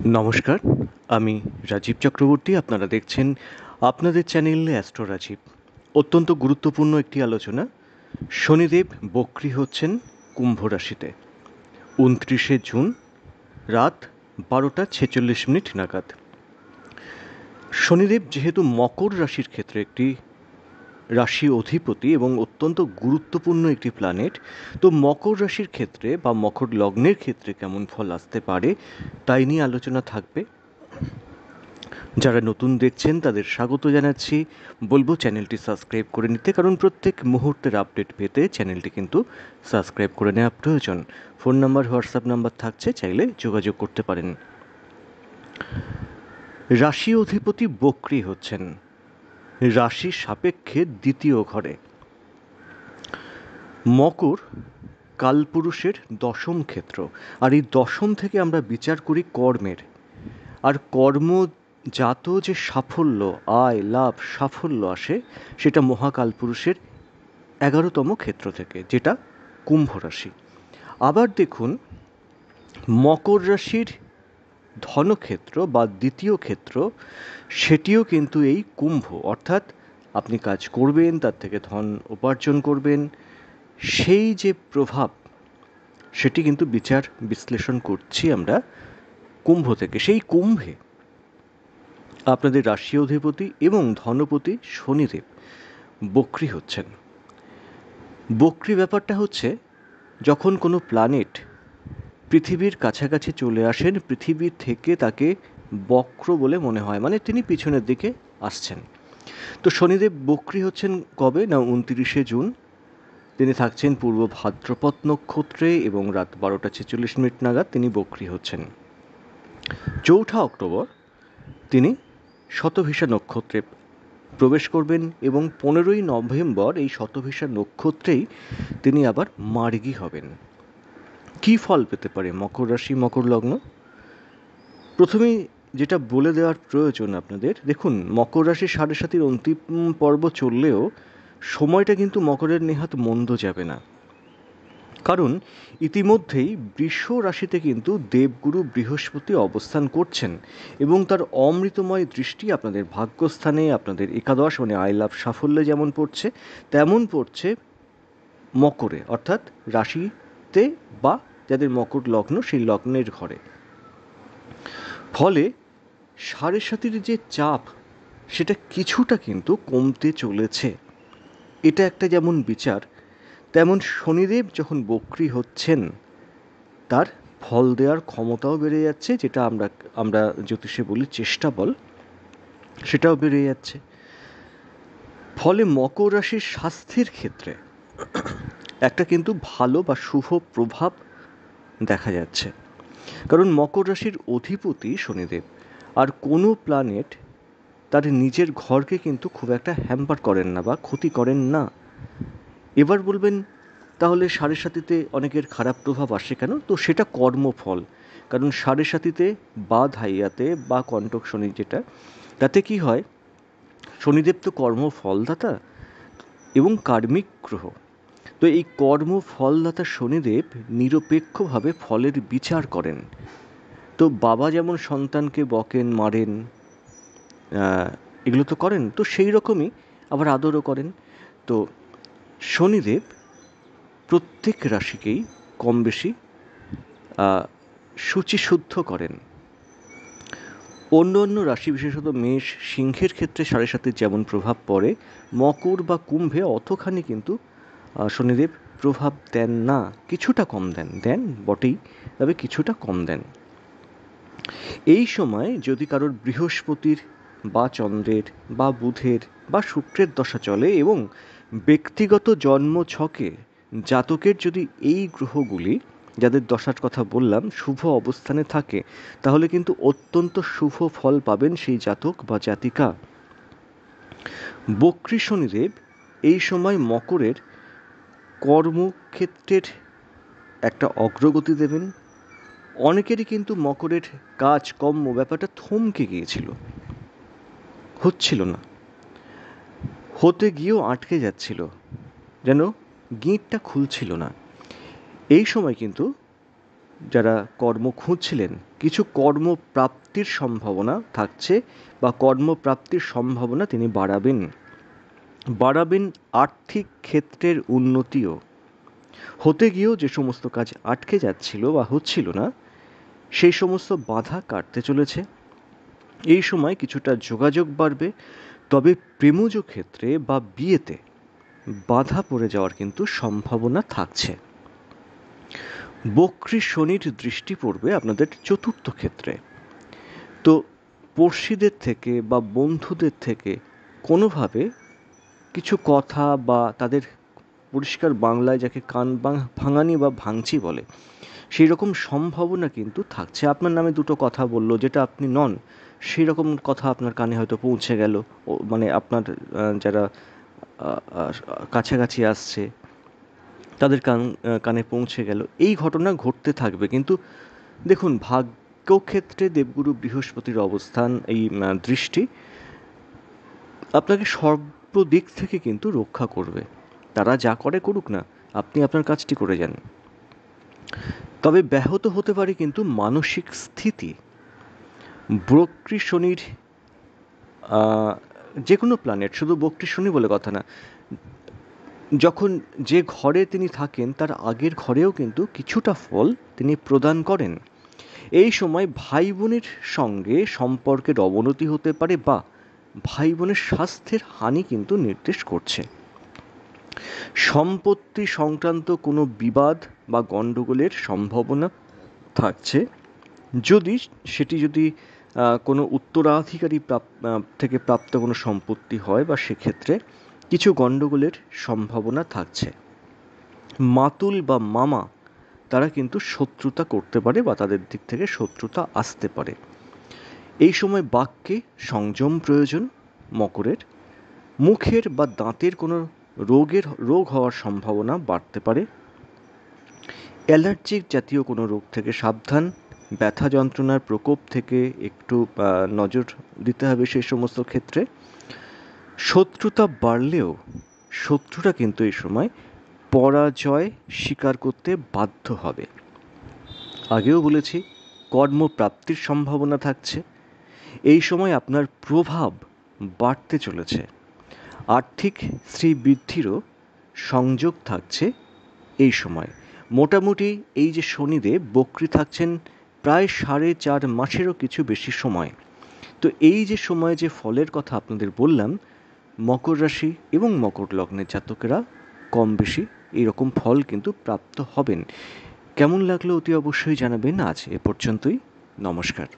নমস্কার, আমি রাজীব চক্রবর্তী। আপনারা দেখছেন আপনাদের চ্যানেল অ্যাস্ট্রো রাজীব। অত্যন্ত গুরুত্বপূর্ণ একটি আলোচনা। শনিদেব বক্রী হচ্ছেন কুম্ভ রাশিতে 29শে জুন রাত 12টা 46 মিনিট নাগাদ। শনিদেব যেহেতু মকর রাশির ক্ষেত্রে একটি রাশি অধিপতি এবং অত্যন্ত গুরুত্বপূর্ণ একটি প্ল্যানেট, তো মকর রাশির ক্ষেত্রে বা মকর লগ্নের ক্ষেত্রে কেমন ফল আসতে পারে তাই নিয়ে আলোচনা থাকবে। যারা নতুন দেখছেন তাদের স্বাগত জানাচ্ছি। বলবো চ্যানেলটি সাবস্ক্রাইব করে নিতে, কারণ প্রত্যেক মুহূর্তের আপডেট পেতে চ্যানেলটি কিন্তু সাবস্ক্রাইব করে নেওয়া প্রয়োজন। ফোন নাম্বার, হোয়াটসঅ্যাপ নাম্বার থাকছে, চাইলে যোগাযোগ করতে পারেন। রাশি অধিপতি বক্রী হচ্ছেন রাশি সাপেক্ষে দ্বিতীয় ঘরে। মকর কালপুরুষের দশম ক্ষেত্র, আর এই দশম থেকে আমরা বিচার করি কর্মের। আর কর্মজাত যে সাফল্য, আয় লাভ, সাফল্য আসে, সেটা মহাকালপুরুষের 11তম ক্ষেত্র থেকে, যেটা কুম্ভ রাশি। আবার দেখুন, মকর রাশির ধনক্ষেত্র বা দ্বিতীয় ক্ষেত্র, সেটিও কিন্তু এই কুম্ভ। অর্থাৎ আপনি কাজ করবেন, তার থেকে ধন উপার্জন করবেন, সেই যে প্রভাব, সেটি কিন্তু বিচার বিশ্লেষণ করছি আমরা কুম্ভ থেকে। সেই কুম্ভে আপনাদের রাশি অধিপতি এবং ধনপতি শনিদেব বক্রী হচ্ছেন। বক্রী ব্যাপারটা হচ্ছে, যখন কোনো প্ল্যানেট পৃথিবীর কাছাকাছি চলে আসেন, পৃথিবী থেকে তাকে বক্র বলে মনে হয়, মানে তিনি পিছনের দিকে আসছেন। তো শনিদেব বক্রী হচ্ছেন কবে না, 29শে জুন। তিনি থাকছেন পূর্ব ভাদ্রপদ নক্ষত্রে এবং রাত 12টা 46 মিনিট নাগাদ তিনি বক্রী হচ্ছেন। 4ঠা অক্টোবর তিনি শতভিষা নক্ষত্রে প্রবেশ করবেন এবং 15ই নভেম্বর এই শতভিষা নক্ষত্রেই তিনি আবার মার্গী হবেন। কী ফল পেতে পারে মকর রাশি, মকর লগ্ন? প্রথমেই যেটা বলে দেওয়ার প্রয়োজন আপনাদের, দেখুন, মকর রাশির সাড়ে সাতির অন্তিম পর্ব চললেও সময়টা কিন্তু মকরের নেহাত মন্দ যাবে না। কারণ ইতিমধ্যেই বৃষ রাশিতে কিন্তু দেবগুরু বৃহস্পতি অবস্থান করছেন এবং তার অমৃতময় দৃষ্টি আপনাদের ভাগ্যস্থানে, আপনাদের একাদশ মানে আয় লাভ সাফল্যে যেমন পড়ছে, তেমন পড়ছে মকরে, অর্থাৎ রাশিতে বা যাদের মকর লগ্ন সেই লগ্নের ঘরে। ফলে সাড়ে সাতির যে চাপ, সেটা কিছুটা কিন্তু কমতে চলেছে। এটা একটা যেমন বিচার, তেমন শনিদেব যখন বক্রী হচ্ছেন তার ফল দেওয়ার ক্ষমতাও বেড়ে যাচ্ছে, যেটা আমরা জ্যোতিষে বলি চেষ্টা বল, সেটাও বেড়ে যাচ্ছে। ফলে মকর রাশির স্বাস্থ্যের ক্ষেত্রে একটা কিন্তু ভালো বা শুভ প্রভাব দেখা যাচ্ছে। কারণ মকর রাশির অধিপতি শনিদেব, আর কোনো প্ল্যানেট তার নিজের ঘরকে কিন্তু খুব একটা হ্যাম্পার করেন না বা ক্ষতি করেন না। এবার বলবেন, তাহলে সাড়ে সাতিতে অনেকের খারাপ প্রভাব আসে কেন? তো সেটা কর্মফল। কারণ সাড়ে সাতিতে বা ধাইয়াতে বা কণ্টক শনি যেটা, তাতে কি হয়, শনিদেব তো কর্মফলদাতা এবং কার্মিক গ্রহ। তো এই কর্মফলদাতা শনিদেব নিরপেক্ষভাবে ফলের বিচার করেন। তো বাবা যেমন সন্তানকে বকেন, মারেন, এগুলো তো করেন, তো সেই রকমই আবার আদরও করেন। তো শনিদেব প্রত্যেক রাশিকেই কম বেশি শুচিশুদ্ধ করেন। অন্য অন্য রাশি, বিশেষত মেষ, সিংহের ক্ষেত্রে সাড়ে সাতির যেমন প্রভাব পড়ে, মকর বা কুম্ভে অতখানি কিন্তু শনিদেব প্রভাব দেন না। কিছুটা কম দেন, দেন বটেই, তবে কিছুটা কম দেন। এই সময় যদি কারোর বৃহস্পতির বা চন্দ্রের বা বুধের বা শুক্রের দশা চলে এবং ব্যক্তিগত জন্ম ছকে জাতকের যদি এই গ্রহগুলি, যাদের দশার কথা বললাম, শুভ অবস্থানে থাকে, তাহলে কিন্তু অত্যন্ত শুভ ফল পাবেন সেই জাতক বা জাতিকা। বক্রী শনিদেব এই সময় মকরের কর্মক্ষেত্রের একটা অগ্রগতি দেবেন। অনেকেরই কিন্তু মকরের কাজকর্ম ব্যাপারটা থমকে গিয়েছিল, হচ্ছিল না, হতে গিয়েও আটকে যাচ্ছিল, যেন গিঁটটা খুলছিল না। এই সময় কিন্তু যারা কর্ম খুঁজছিলেন কিছু কর্মপ্রাপ্তির সম্ভাবনা থাকছে বা কর্মপ্রাপ্তির সম্ভাবনা তিনি বাড়াবেন। আর্থিক ক্ষেত্রের উন্নতিও হতে গিয়েও যে সমস্ত কাজ আটকে যাচ্ছিল বা হচ্ছিল না সেই সমস্ত বাধা কাটতে চলেছে। এই সময় কিছুটা যোগাযোগ বাড়বে, তবে প্রেমজ ক্ষেত্রে বা বিয়েতে বাধা পড়ে যাওয়ার কিন্তু সম্ভাবনা থাকছে। বক্রী শনির দৃষ্টি পড়বে আপনাদের চতুর্থ ক্ষেত্রে। তো পড়শিদের থেকে বা বন্ধুদের থেকে কোনোভাবে কিছু কথা বা তাদের পরিষ্কার বাংলায় যাকে কান ভাঙানি বা ভাঙচি বলে সেই রকম সম্ভাবনা কিন্তু থাকছে। আপনার নামে দুটো কথা বললো যেটা আপনি নন, সেই রকম কথা আপনার কানে হয়তো পৌঁছে গেল, মানে আপনার যারা কাছাকাছি আসছে তাদের কানে পৌঁছে গেল। এই ঘটনা ঘটতে থাকবে। কিন্তু দেখুন, ভাগ্যক্ষেত্রে দেবগুরু বৃহস্পতির অবস্থান, এই দৃষ্টি আপনাকে সর্বদিক থেকে কিন্তু রক্ষা করবে। তারা যা করে করুক না, আপনি আপনার কাজটি করে যান। তবে ব্যাহত হতে পারে কিন্তু মানসিক স্থিতি। বক্রী শনির যে কোনো প্ল্যানেট, শুধু বক্রী শনি বলে কথা না, যখন যে ঘরে তিনি থাকেন তার আগের ঘরেও কিন্তু কিছুটা ফল তিনি প্রদান করেন। এই সময় ভাই বোনের সঙ্গে সম্পর্কের অবনতি হতে পারে বা ভাই বোনের স্বাস্থ্যের হানি কিন্তু নির্দেশ করছে। সম্পত্তি সংক্রান্ত কোনো বিবাদ বা গণ্ডগোলের সম্ভাবনা থাকছে, যদি কোনো উত্তরাধিকারী থেকে প্রাপ্ত কোনো সম্পত্তি হয় বা সেক্ষেত্রে কিছু গণ্ডগোলের সম্ভাবনা থাকছে। মাতুল বা মামা তারা কিন্তু শত্রুতা করতে পারে বা তাদের দিক থেকে শত্রুতা আসতে পারে। এই সময় বাক্যে সংযম প্রয়োজন মকরের। মুখের বা দাঁতের কোনো রোগ হওয়ার সম্ভাবনা বাড়তে পারে। অ্যালার্জিক জাতীয় কোনো রোগ থেকে সাবধান। ব্যথা যন্ত্রণার প্রকোপ থেকে একটু নজর দিতে হবে সেই সমস্ত ক্ষেত্রে। শত্রুতা বাড়লেও শত্রুরা কিন্তু এই সময় পরাজয় স্বীকার করতে বাধ্য হবে। আগেও বলেছি, কর্মপ্রাপ্তির সম্ভাবনা থাকছে। এই সময় আপনার প্রভাব বাড়তে চলেছে। আর্থিক শ্রীবৃদ্ধিরও সংযোগ থাকছে এই সময়। মোটামুটি এই যে শনিদেব বক্রী থাকছেন প্রায় 4.5 মাসেরও কিছু বেশি সময়। তো এই যে সময় যে ফলের কথা আপনাদের বললাম, মকর রাশি এবং মকর লগ্নের জাতকেরা কম বেশি এইরকম ফল কিন্তু প্রাপ্ত হবেন। কেমন লাগলো অতি অবশ্যই জানাবেন। আজ এ পর্যন্তই। নমস্কার।